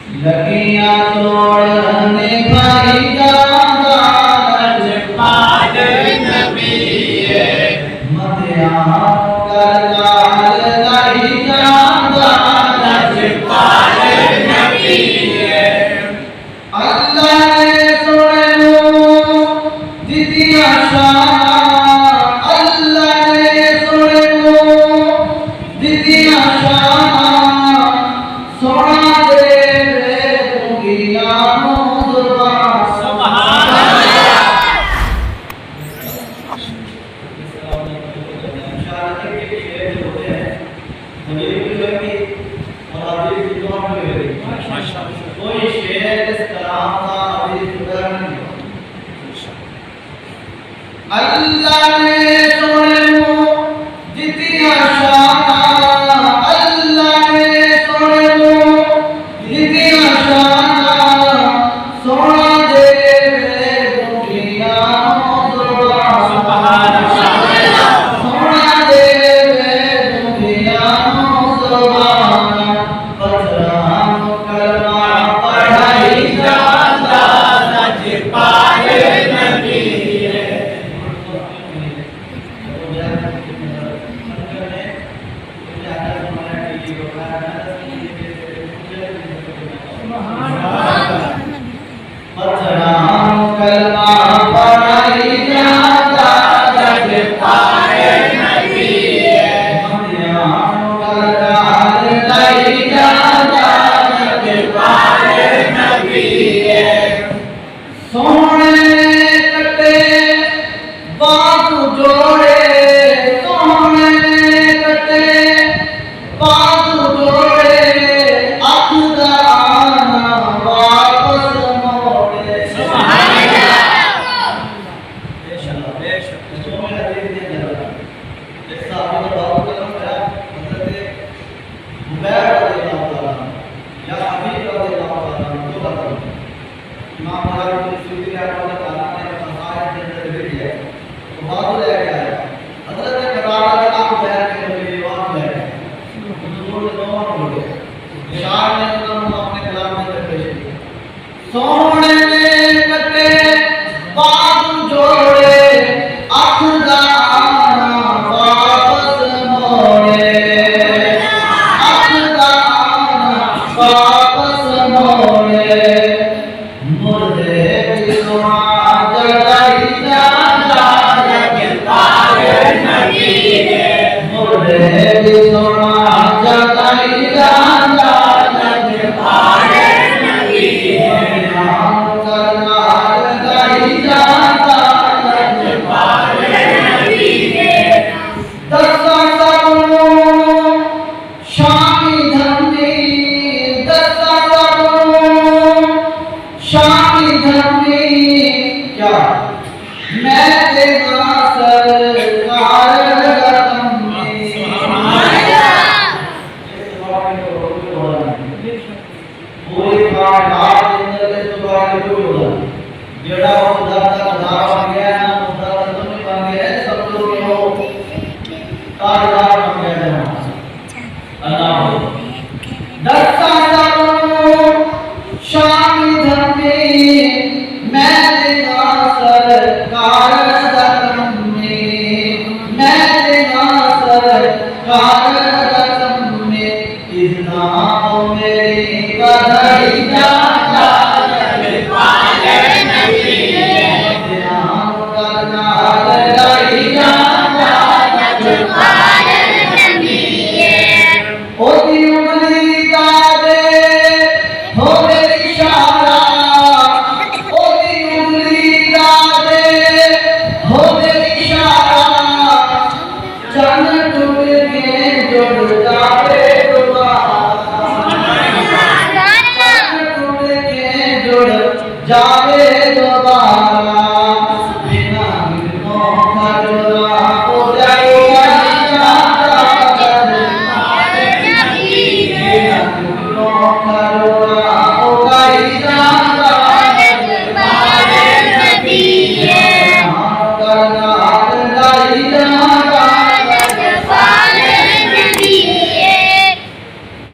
लगियां तोड़ने भाई जादा लजपाल नबी है मदिया करलाल लाई जादा लजपाल नबी है अल्लाह ने सुने लो दितिया शान अल्लाह ने सुने लो दितिया शान सोना दे अल्लाह ने सुने लो जितिया शान अल्लाह ने सुने लो जितिया शान सोना दे दुनिया सुभान अल्लाह सोना दे दुनिया सुभान बदराम कलमा पढ़ाई जाता लजपाल नबी बदराम कलमा पढ़ाई जाता लजपाल नबी मदियान करलाल लाई जाता लजपाल नबी सोने कटे बाजू जोड़े सोने कटे बाजू जोड़े अखदा आना वापस मोड़े सुभान अल्लाह बेशक बेशक जो मेरा दे दिया जरा जैसा आपने बात करा मेरा हजरत उबैर रज़ियल्लाहु ताला या हबीब रज़ियल्लाहु ताला जो बताओ इमाम बुखारी सूफी रहमतुल्लाह ताला ने फसाए के अंदर लिख दिया तो बात ले आया हजरत करारा का उबैर के नबी वाद ले हुजूर ने दोनों बोले इशार ने उन्होंने अपने कलाम में पेश किया सोने ने कटे बाजू जोड़े अखदा आना वापस मोड़े अखदा आना वापस मोड़े मुर्दे की सुना जगाई जाता लजपाल नबी मुर्दे की सुना जगाई जाता लजपाल नबी नाम करलाल लाई जाता लजपाल नबी दस्ता सबनो शामी धर्मी दस्ता सबनो शामी धर्मी क्या मैं तेरा सरकार रतन में पूरी कायनात अंदर के सुभान अल्लाह जेड़ा खुदा का नजारा बन गया ना खुदा का तुम बन गए सब लोग हो ताजदार बन गए अल्लाह दस्ता सबनो शामी धर्मी मैं तेरा सरकार रतन में मैं तेरा सरकार रतन में इस नाम मेरी बधाई जाता लजपाल नबी नाम करलाल लाई जाता लजपाल नबी ओदी उंगली दादे हो दे इशारा ओदी उंगली दादे हो दे इशारा चंद टूट के जुड़ जावे जावे दोबारा बिना मौका जोड़ा हो जाएगा जाता लजपाल नबी बिना मौका जोड़ा